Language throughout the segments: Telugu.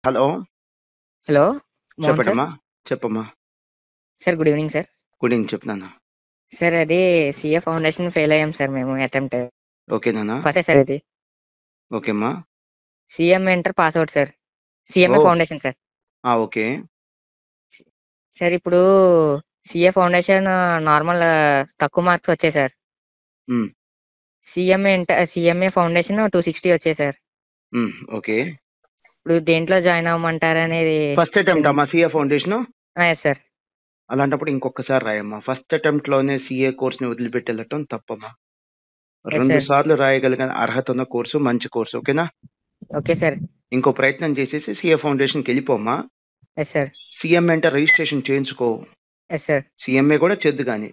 హలో. హలో. మోహన్ సార్. చెప్పండమ్మా. చెప్పమ్మా. Sir good evening sir. Good evening. చెప్పు నాన్న. సార్ అది సీఏ ఫౌండేషన్ ఫెయిల్ అయ్యాం సార్ మేము అటెంప్ట్. ఓకే నాన్న. ఫస్ట్ సార్ ఇది ఓకేమ్మా. CM enter pass out sir. CMA ఓ ఫౌండేషన్ సార్. ఓకే. సార్ ఇప్పుడు సిఏ ఫౌండేషన్ నార్మల్ తక్కువ మార్క్స్ వచ్చాయి సార్. ఉమ్, సిఎంఏ ఫౌండేషన్ 260 వచ్చాయి సార్. ఓకే. ఇప్పుడు దేంట్లో జాయిన్ అవ్వమంటారు అనేది. ఫస్ట్ అటెంప్ట్ అమ్మా సిఏ ఫౌండేషన్. Yes sir. అలాంటప్పుడు ఇంకొకసారి రాయమ్మా. ఫస్ట్ అటెంప్ట్ లోనే సిఏ కోర్స్ ని వదిలిపెట్టి వెళ్ళటం తప్పమ్మా. Yes 2 sir. సార్లు రాయగలిగిన అర్హత ఉన్న కోర్సు మంచి కోర్సు. ఓకేనా. Okay sir. ఇంకో ప్రయత్నం చేసేసి సిఏ ఫౌండేషన్ కి వెళ్ళిపోమ్మా. Yes sir. CM inter registration చేయించుకో. Yes sir. సిఎంఏ కూడా చెద్దు గాని.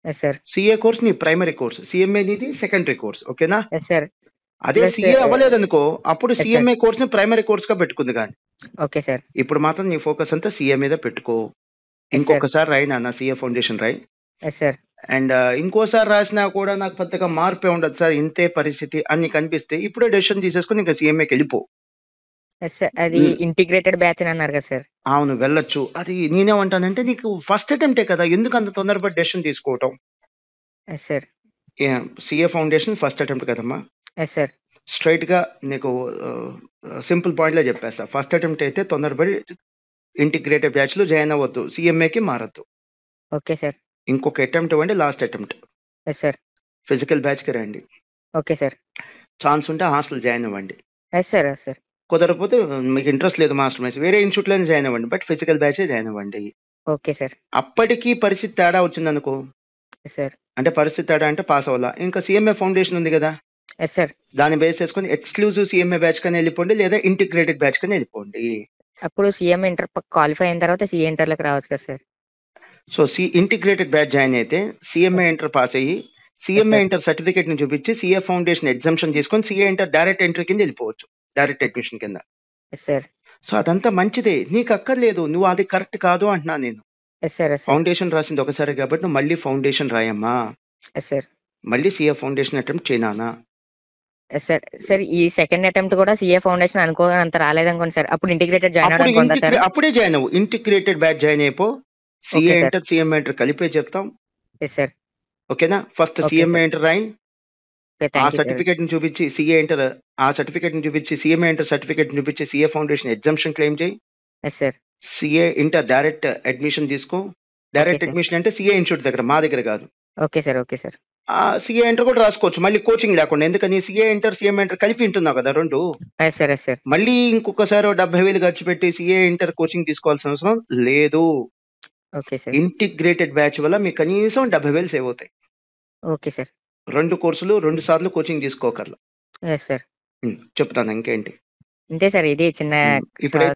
Yes sir. సిఏ కోర్స్ నీ ప్రైమరీ కోర్స్, సిఎంఏ నీది సెకండరీ కోర్స్. ఓకేనా. Yes sir. అదే ప్లస్ సిఏ అవ్వలేదనుకో అప్పుడు ఎస్ సార్. సిఎంఏ కోర్స్ ని ప్రైమరీ కోర్స్ గా పెట్టుకుంది కానీ ఓకే సార్. ఇప్పుడు మాత్రం నీ ఫోకస్ అంతా సిఏ మీద పెట్టుకో. సార్. ఇంకొకసారి రాయి నాన్న సిఏ ఫౌండేషన్ రాయి. Yes sir. అండ్ ఇంకోసారి రాసినా కూడా నాకు పెద్దగా మార్పే ఉండదు సార్, ఇంతే పరిస్థితి అని నీకు అనిపిస్తే ఇప్పుడే డెసిషన్ తీసేసుకుని ఇంకా సిఎంఏకి వెళ్ళిపో. Yes sir. అది ఇంటిగ్రేటెడ్ బ్యాచ్ అని అన్నారు కదా సార్. అవును వెళ్ళొచ్చు. అది నేనేమంటానంటే నీకు ఫస్ట్ అటెంప్టే కదా, ఎందుకు అంత తొందరపడి డెసిషన్ తీసుకోవటం. Yes sir. CA foundation first attempt కదమ్మా. Yes sir. స్ట్రైట్ గా నీకు సింపుల్ పాయింట్ లో చెప్పేస్తా. ఫస్ట్ అటెంప్ట్ అయితే తొందరపడి ఇంటిగ్రేటెడ్ బ్యాచ్ లో జాయిన్ అవ్వద్దు, సిఎంఏకి మారద్దు. Okay sir. ఇంకొక అటెంప్ట్ ఇవ్వండి, last attempt. Yes sir. Physical batch కి రండి. Okay sir. ఛాన్స్ ఉంటే హాస్టల్ జాయిన్ అవ్వండి. Yes sir. Yes sir. కుదరకపోతే మీకు ఇంట్రెస్ట్ లేదు మాస్టర్ మైస్ వేరే ఇన్స్టిట్యూట్ లోనే జాయిన్ అవ్వండి, బట్ ఫిజికల్ బ్యాచ్ జాయిన్ అవ్వండి. Okay sir. అప్పటికి పరిస్థితి తేడా వచ్చింది అనుకో, ఎస్ సార్. అంటే పరిస్థితి తేడా అంటే పాస్ అవ్వాలా, ఇంకా సిఎంఏ ఫౌండేషన్ ఉంది కదా, ఎస్ సార్. దాన్ని బేస్ చేసుకుని ఎక్స్క్లూజివ్ సిఎంఏ బ్యాచ్ కన్నా వెళ్ళిపోండి, లేదా ఇంటిగ్రేటెడ్ బ్యాచ్ కన్నా వెళ్ళిపోండి. అప్పుడు సిఎం ఇంటర్ క్వాలిఫై అయిన తర్వాత సిఏ ఇంటర్లోకి రావచ్చు కదా sir. So integrated batch join అయితే సిఎంఏ ఇంటర్ పాస్ అయ్యి సిఎంఏ ఇంటర్ సర్టిఫికేట్ ని చూపించి సిఏ ఫౌండేషన్ ఎగ్జామ్షన్ తీసుకొని సిఏ ఇంటర్ డైరెక్ట్ ఎంట్రీ కింద వెళ్ళిపోవచ్చు, డైరెక్ట్ అడ్మిషన్ కింద. Yes sir. సో అదంతా మంచిదే, నీకు అక్కర్లేదు, నువ్వు అది కరెక్ట్ కాదు అంటున్నా నేను. Yes sir. Yes sir. Foundation రాసింది ఒకసారి కాబట్టి నువ్వు మళ్ళీ ఫౌండేషన్ రాయమ్మా. Yes sir. మళ్ళీ సిఏ ఫౌండేషన్ అటెంప్ట్ చేయనా. Yes sir. సార్ ఈ సెకండ్ అటెంప్ట్ కూడా సిఏ ఫౌండేషన్ అనుకోనంత రాలేదనుకోండి సార్, అప్పుడు ఇంటిగ్రేటెడ్ జాయిన్ అప్పుడు అవడానికి ఉందా సార్? అప్పుడే జాయిన్ అవ్వు, ఇంటిగ్రేటెడ్ బ్యాచ్ జాయిన్ అయిపో. CA okay sir. Inter CMA inter కలిపే చెప్తాం. Yes sir. ఓకేనా. First okay CMA sir. Inter రాయి, ఓకే ఆ థ్యాంక్ యూ సార్. సర్టిఫికేట్ ని చూపించి సిఏ ఇంటర్, ఆ సర్టిఫికేట్ ని చూపించి సిఎంఏ ఇంటర్ సర్టిఫికేట్ ని చూపించి సిఏ ఫౌండేషన్ ఎగ్జామ్షన్ క్లెయిమ్ చేయి. Yes sir. CA inter direct admission తీసుకో. Direct sir. అడ్మిషన్ అంటే సిఏ ఇన్స్టిట్యూట్ దగ్గర, మా దగ్గర కాదు. Okay sir. Okay sir. CA inter కూడా రాసుకోవచ్చు మళ్ళీ కోచింగ్ లేకుండా, ఎందుకని సిఏ ఇంటర్ సిఎంఏ ఇంటర్ కలిపి ఉంటున్నావు కదా రెండు. Yes sir. Yes sir. మళ్ళీ ఇంకొకసారి 70,000 ఖర్చు పెట్టి సిఏ ఇంటర్ కోచింగ్ తీసుకోవాల్సిన అవసరం లేదు. Okay sir. ఇంటిగ్రేటెడ్ బ్యాచ్ వల్ల మీకు కనీసం 70,000 సేవ్ అవుతాయి. Okay sir. 2 కోర్సులు 2 సార్లు కోచింగ్ తీసుకోకర్లా. Yes sir. చెప్తాను ఇంకేంటి. అంతే సార్, ఇది చిన్న ఇప్పుడే